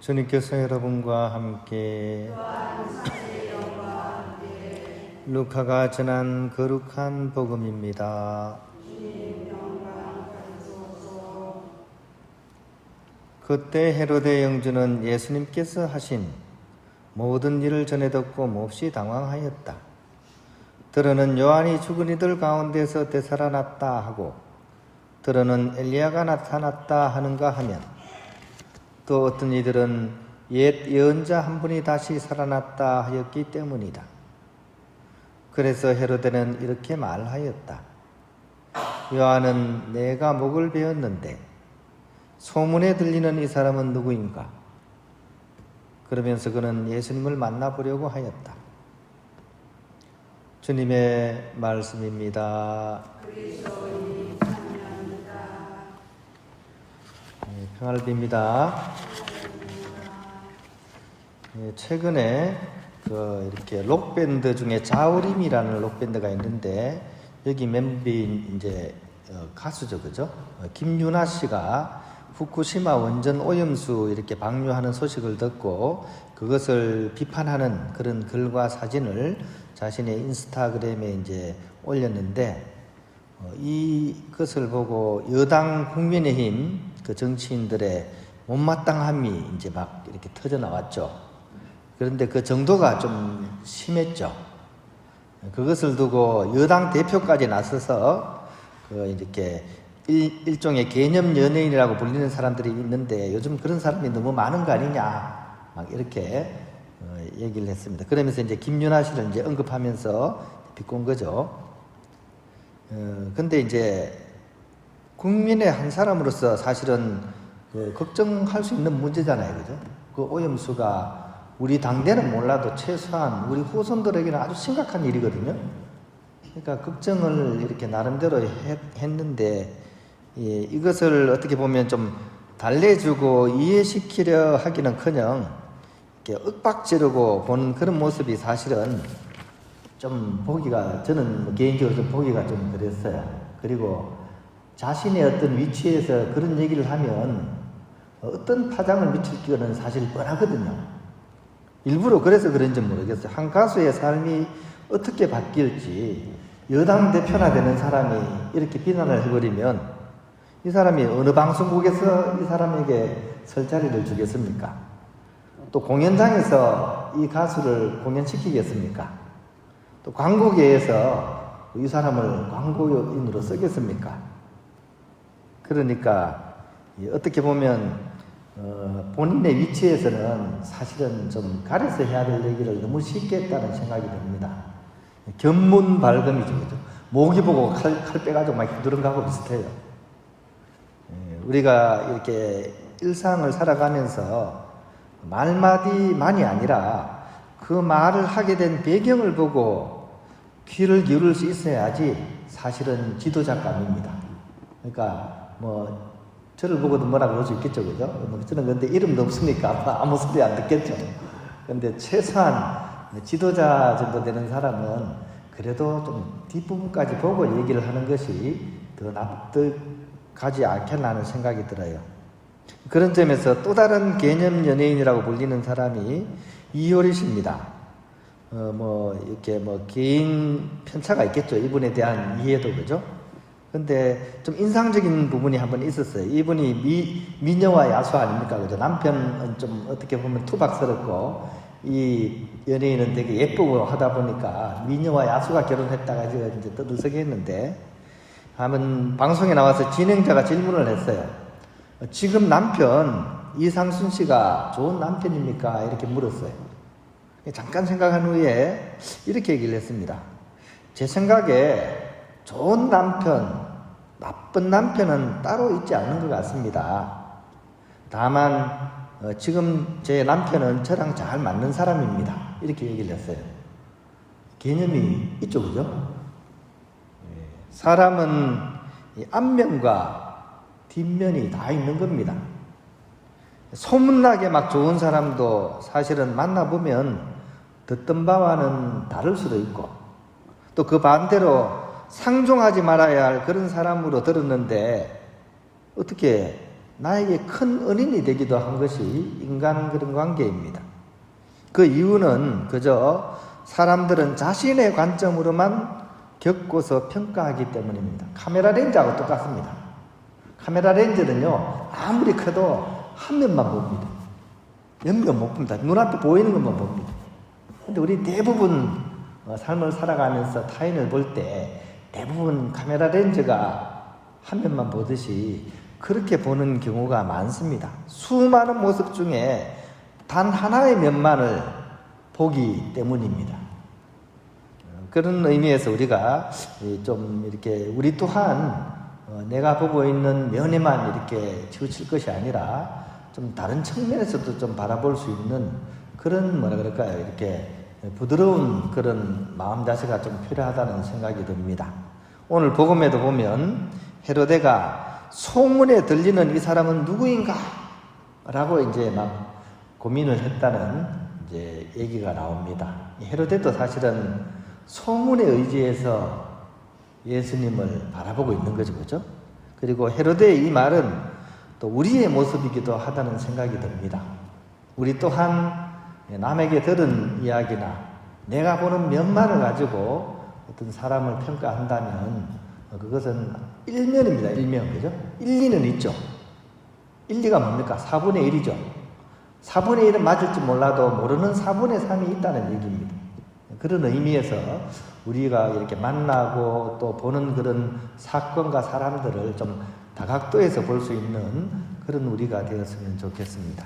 주님께서 여러분과 함께 루카가 전한 거룩한 복음입니다. 그때 헤로데 영주는 예수님께서 하신 모든 일을 전해 듣고 몹시 당황하였다. 들어는 요한이 죽은 이들 가운데서 되살아났다 하고 들어는 엘리야가 나타났다 하는가 하면 또 어떤 이들은 옛 예언자 한 분이 다시 살아났다 하였기 때문이다. 그래서 헤로데는 이렇게 말하였다. 요한은 내가 목을 베었는데 소문에 들리는 이 사람은 누구인가? 그러면서 그는 예수님을 만나보려고 하였다. 주님의 말씀입니다. 평화를 빕니다. 최근에 이렇게 록밴드 중에 자우림이라는 록밴드가 있는데 여기 멤버인 이제 가수죠, 그죠? 김유나 씨가 후쿠시마 원전 오염수 이렇게 방류하는 소식을 듣고 그것을 비판하는 그런 글과 사진을 자신의 인스타그램에 이제 올렸는데 이것을 보고 여당 국민의힘 그 정치인들의 못마땅함이 이제 막 이렇게 터져 나왔죠. 그런데 그 정도가 좀 심했죠. 그것을 두고 여당 대표까지 나서서 이렇게 일종의 개념 연예인이라고 불리는 사람들이 있는데 요즘 그런 사람이 너무 많은 거 아니냐 막 이렇게 얘기를 했습니다. 그러면서 이제 김윤아 씨를 이제 언급하면서 비꼰 거죠. 근데 이제 국민의 한 사람으로서 사실은 걱정할 수 있는 문제잖아요, 그죠? 그 오염수가 우리 당대는 몰라도 최소한 우리 후손들에게는 아주 심각한 일이거든요. 그러니까 걱정을 이렇게 나름대로 했는데 이것을 어떻게 보면 좀 달래주고 이해시키려 하기는커녕 이렇게 윽박지르고 보는 그런 모습이 사실은 좀 보기가 저는 개인적으로 좀 보기가 좀 그랬어요. 그리고 자신의 어떤 위치에서 그런 얘기를 하면 어떤 파장을 미칠 거는 사실 뻔하거든요. 일부러 그래서 그런지 모르겠어요. 한 가수의 삶이 어떻게 바뀔지 여당 대표나 되는 사람이 이렇게 비난을 해버리면 이 사람이 어느 방송국에서 이 사람에게 설 자리를 주겠습니까? 또 공연장에서 이 가수를 공연시키겠습니까? 또 광고계에서 이 사람을 광고인으로 쓰겠습니까? 그러니까 어떻게 보면 본인의 위치에서는 사실은 좀 가려서 해야 될 얘기를 너무 쉽게 했다는 생각이 듭니다. 견문발금이죠. 그죠? 모기 보고 칼 빼가지고 막 휘두른 거하고 비슷해요. 우리가 이렇게 일상을 살아가면서 말마디만이 아니라 그 말을 하게 된 배경을 보고 귀를 기울일 수 있어야지 사실은 지도자감입니다. 그러니까 저를 보고도 뭐라고 할 수 있겠죠, 그죠? 저는 근데 이름도 없으니까 아무 소리 안 듣겠죠. 근데 최소한 지도자 정도 되는 사람은 그래도 좀 뒷부분까지 보고 얘기를 하는 것이 더 납득하지 않겠나 하는 생각이 들어요. 그런 점에서 또 다른 개념 연예인이라고 불리는 사람이 이효리 씨입니다. 이렇게 개인 편차가 있겠죠. 이분에 대한 이해도, 그죠? 근데 좀 인상적인 부분이 한 번 있었어요. 이분이 미녀와 야수 아닙니까? 그죠? 남편은 좀 어떻게 보면 투박스럽고, 이 연예인은 되게 예쁘고 하다 보니까 미녀와 야수가 결혼했다가 이제 떠들썩 했는데, 한번 방송에 나와서 진행자가 질문을 했어요. 지금 남편, 이상순 씨가 좋은 남편입니까? 이렇게 물었어요. 잠깐 생각한 후에 이렇게 얘기를 했습니다. 제 생각에 좋은 남편, 나쁜 남편은 따로 있지 않는 것 같습니다. 다만 지금 제 남편은 저랑 잘 맞는 사람입니다. 이렇게 얘기를 했어요. 개념이 있죠, 그죠? 사람은 앞면과 뒷면이 다 있는 겁니다. 소문나게 막 좋은 사람도 사실은 만나보면 듣던 바와는 다를 수도 있고 또 그 반대로 상종하지 말아야 할 그런 사람으로 들었는데 어떻게 나에게 큰 은인이 되기도 한 것이 인간 그런 관계입니다. 그 이유는 그저 사람들은 자신의 관점으로만 겪고서 평가하기 때문입니다. 카메라 렌즈하고 똑같습니다. 카메라 렌즈는요, 아무리 커도 한 면만 봅니다. 옆면 못 봅니다. 눈앞에 보이는 것만 봅니다. 근데 우리 대부분 삶을 살아가면서 타인을 볼 때 대부분 카메라 렌즈가 한 면만 보듯이 그렇게 보는 경우가 많습니다. 수많은 모습 중에 단 하나의 면만을 보기 때문입니다. 그런 의미에서 우리가 좀 이렇게 우리 또한 내가 보고 있는 면에만 이렇게 치우칠 것이 아니라 좀 다른 측면에서도 좀 바라볼 수 있는 그런 뭐라 그럴까요? 이렇게 부드러운 그런 마음 자세가 좀 필요하다는 생각이 듭니다. 오늘 복음에도 보면 헤로데가 소문에 들리는 이 사람은 누구인가? 라고 이제 막 고민을 했다는 이제 얘기가 나옵니다. 헤로데도 사실은 소문에 의지해서 예수님을 바라보고 있는 거죠, 그죠? 그리고 헤로데의 이 말은 또 우리의 모습이기도 하다는 생각이 듭니다. 우리 또한 남에게 들은 이야기나 내가 보는 면만을 가지고 어떤 사람을 평가한다면 그것은 일면입니다. 일면, 그죠? 일리는 있죠. 일리가 뭡니까? 4분의 1이죠. 4분의 1은 맞을지 몰라도 모르는 4분의 3이 있다는 얘기입니다. 그런 의미에서 우리가 이렇게 만나고 또 보는 그런 사건과 사람들을 좀 다각도에서 볼 수 있는 그런 우리가 되었으면 좋겠습니다.